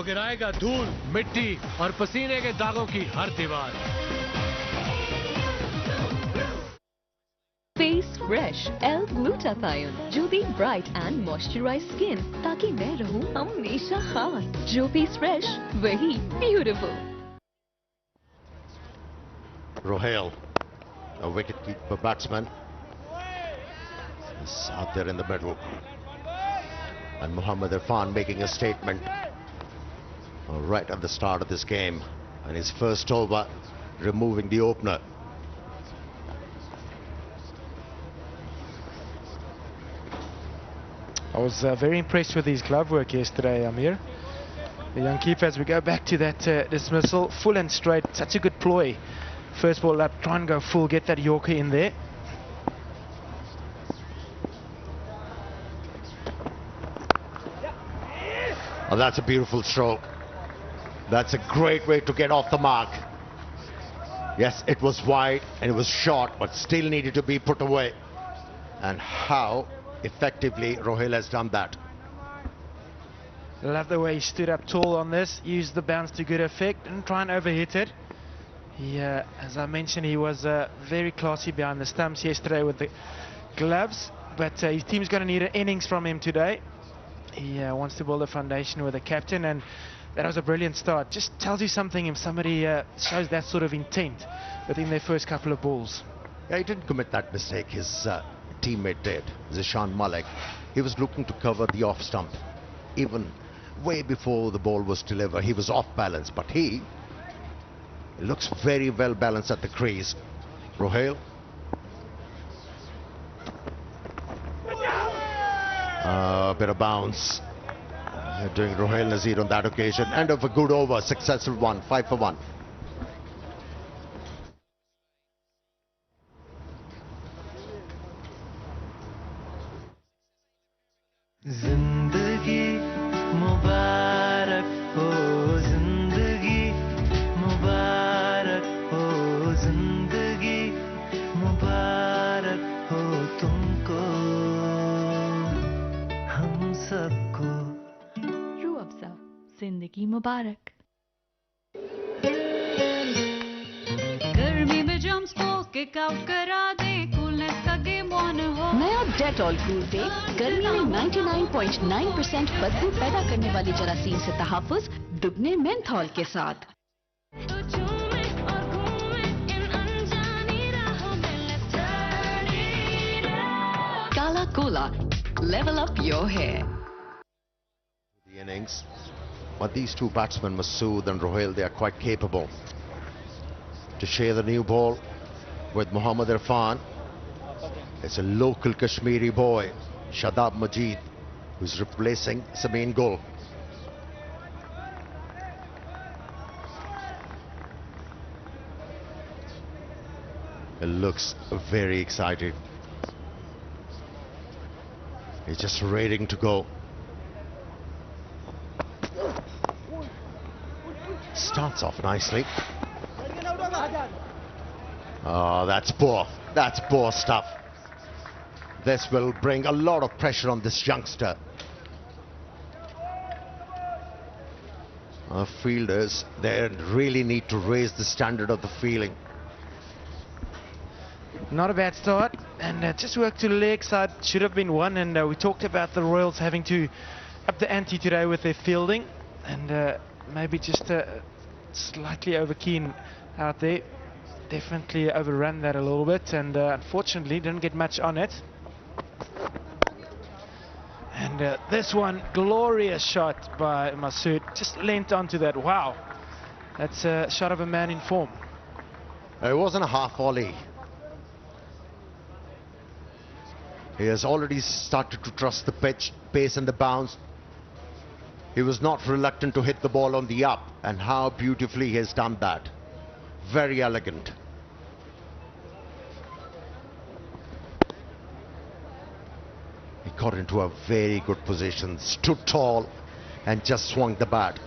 तो गिराएगा धूल, मिट्टी और पसीने के दागों की हर दीवार। Face Fresh L-Glutathione जो दी ब्राइट एंड मॉइस्चराइज स्किन ताकि मैं रहूं हमेशा खास। जो Face Fresh वही beautiful. Rohail, a wicket-keeper batsman, is out there in the middle. And Mohammad Irfan making a statement right at the start of this game. And his first over, removing the opener. I was very impressed with his glove work yesterday, Amir. The young keeper, as we go back to that dismissal, full and straight, such a good ploy. First ball up, try and go full, get that Yorker in there. Oh, that's a beautiful stroke. That's a great way to get off the mark. Yes, it was wide and it was short, but still needed to be put away. And how effectively Rohail has done that. Love the way he stood up tall on this, used the bounce to good effect, and try and overhit it. He, as I mentioned, he was very classy behind the stumps yesterday with the gloves, but his team's going to need an innings from him today. He wants to build a foundation with the captain, and that was a brilliant start. Just tells you something if somebody shows that sort of intent within their first couple of balls. Yeah, he didn't commit that mistake. His teammate did, Zishan Malik. He was looking to cover the off stump. Even way before the ball was delivered, he was off balance, but he looks very well balanced at the crease. Rohail. A bit of bounce. Doing Rohail Nazir on that occasion. End of a good over, successful one, 5 for 1. Zindagi Mubarak ho, Zindagi Mubarak ho, Zindagi Mubarak ho tumko, hum sabko. Rooh Afza जिंदगी मुबारक। गर्मी में germs को kick out करा दे, coolness का game on हो। नया Dettol cool day गर्मी में 99.9% बदबू पैदा करने वाली जरासीम से तहफ़्फ़ुज़ दुगने मेंथॉल के साथ। तो झूमे और घूमे इन अनजानी राहों में, let's turn it up। काला Cola, level up your hair। The innings, but these two batsmen, Masood and Rohail, they are quite capable to share the new ball with Mohammad Irfan. It's a local Kashmiri boy, Shadab Majid, who's replacing Samin Gul. He looks very excited. He's just raring to go. Starts off nicely. Oh, that's poor. That's poor stuff. This will bring a lot of pressure on this youngster. Our fielders, they really need to raise the standard of the fielding. Not a bad start, and just work to the leg side. Should have been one, and we talked about the Royals having to up the ante today with their fielding, and maybe just slightly over keen out there. Definitely overrun that a little bit, and unfortunately didn't get much on it. And this one, glorious shot by Masood, just leant onto that. Wow, that's a shot of a man in form. It wasn't a half volley. He has already started to trust the pitch, pace and the bounce. He was not reluctant to hit the ball on the up, and how beautifully he has done that. Very elegant. He got into a very good position, stood tall and just swung the bat.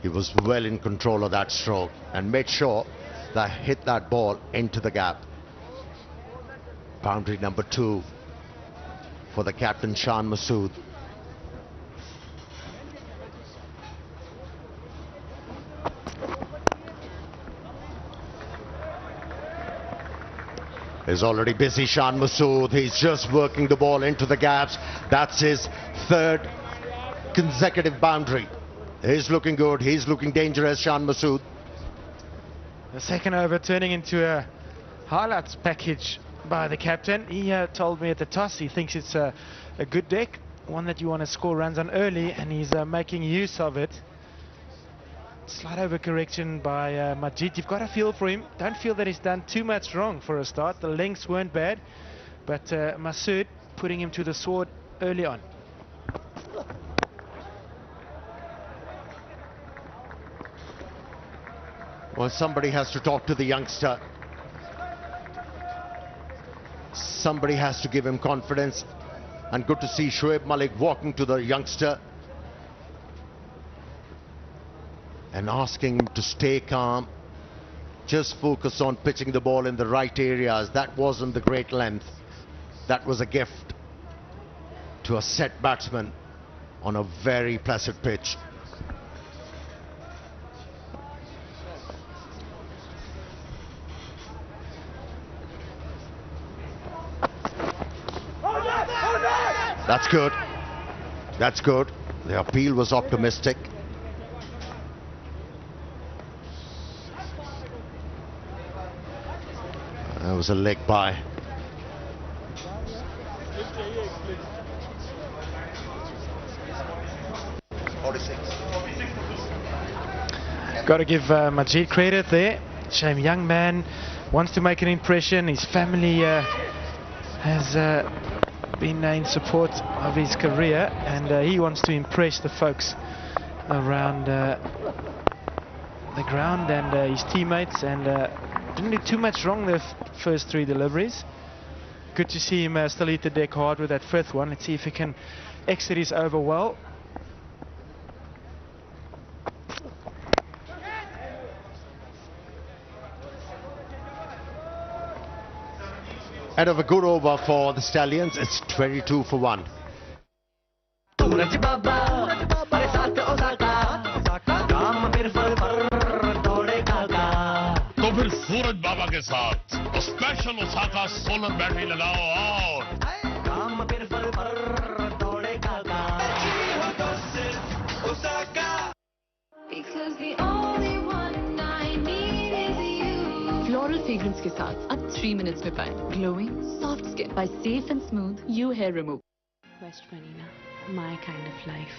He was well in control of that stroke and made sure that he hit that ball into the gap. Boundary number 2 for the captain Shan Masood. is already busy. Shan Masood, he's just working the ball into the gaps. That's his third consecutive boundary. He's looking good, he's looking dangerous, Shan Masood. The second over turning into a highlights package by the captain. He told me at the toss he thinks it's a good deck, one that you want to score runs on early, and he's making use of it. Slight over correction by Majid. You've got a feel for him. Don't feel that he's done too much wrong for a start. The lengths weren't bad, but Masood putting him to the sword early on. Well, somebody has to talk to the youngster. Somebody has to give him confidence. And good to see Shoaib Malik walking to the youngster and asking him to stay calm. Just focus on pitching the ball in the right areas. That wasn't the great length. That was a gift to a set batsman on a very placid pitch. That's good. That's good. The appeal was optimistic. That was a leg by. Got to give Majid credit there. Shame, young man wants to make an impression. His family has been in support of his career, and he wants to impress the folks around the ground and his teammates, and didn't do too much wrong the first three deliveries. Good to see him still hit the deck hard with that fifth one. Let's see if he can exit his over well. End of a good over for the Stallions. It's 22 for 1. तो फिर सूरज बाबा के साथ special Osaka solar battery लगाओ और Because the only one I need is you. Floral fragrance के साथ अब 3 minutes में पाएं glowing soft skin by safe and smooth U hair removal. West Marina, my kind of life.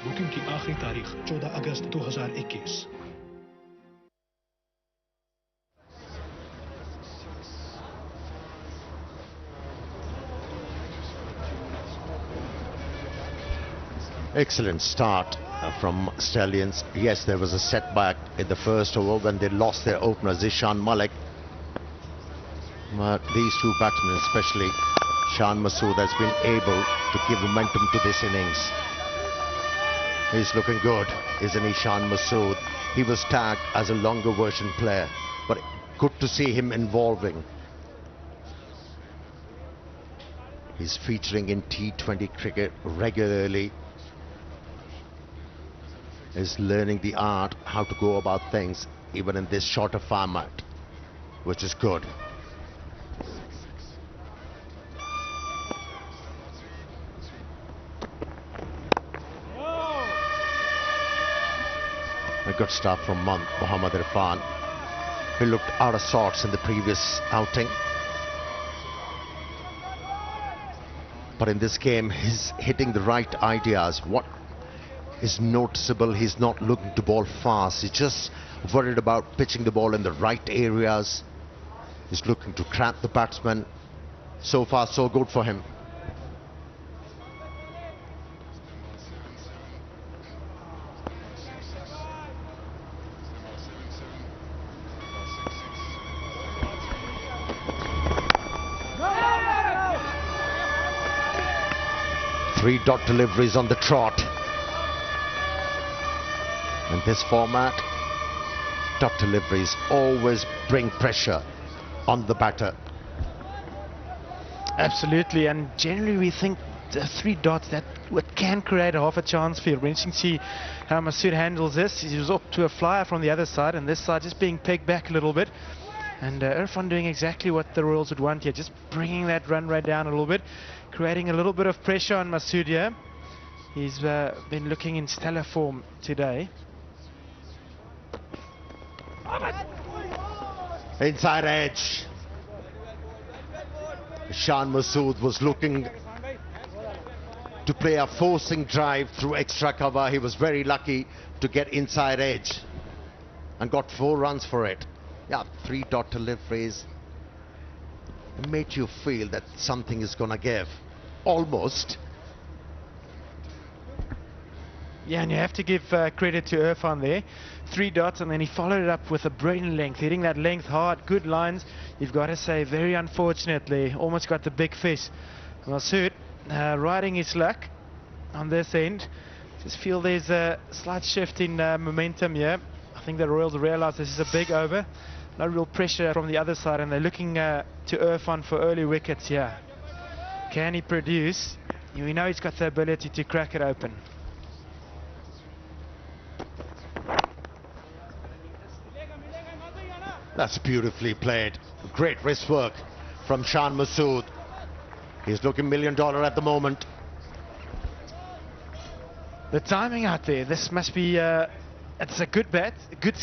Booking की आखिरी तारीख 14 अगस्त 2021। Excellent start from Stallions. Yes, there was a setback in the first over when they lost their opener Zishan Malik. But these two batsmen, especially Shan Masood, has been able to give momentum to this innings. He's looking good, isn't he, Shan Masood? He was tagged as a longer version player, but good to see him involving. He's featuring in T20 cricket regularly. Is learning the art, how to go about things, even in this shorter format, which is good. A good start from Mohammad Irfan. He looked out of sorts in the previous outing, but in this game he's hitting the right ideas. What is noticeable, he's not looking to bowl fast, he's just worried about pitching the ball in the right areas. He's looking to trap the batsman. So far so good for him. Three dot deliveries on the trot. In this format, dot deliveries always bring pressure on the batter. Absolutely, and generally we think the 3 dots that can create half a chance for you. When you can see how Masood handles this, he was up to a flyer from the other side, and this side just being pegged back a little bit. And Irfan doing exactly what the Royals would want here, just bringing that run rate down a little bit, creating a little bit of pressure on Masood here. He's been looking in stellar form today. Inside edge. Shan Masood was looking to play a forcing drive through extra cover. He was very lucky to get inside edge and got 4 runs for it. Yeah, 3 deliveries. It made you feel that something is gonna give. Almost. Yeah, and you have to give credit to Irfan there. 3 dots, and then he followed it up with a brilliant length, hitting that length hard, good lines. You've got to say, very unfortunately, almost got the big fish. Masood riding his luck on this end. Just feel there's a slight shift in momentum here. I think the Royals realize this is a big over. No real pressure from the other side, and they're looking to Irfan for early wickets here. Can he produce? We know he's got the ability to crack it open. That's beautifully played. Great wrist work from Shan Masood. He's looking $1 million at the moment. The timing out there, this must be, it's a good bat, good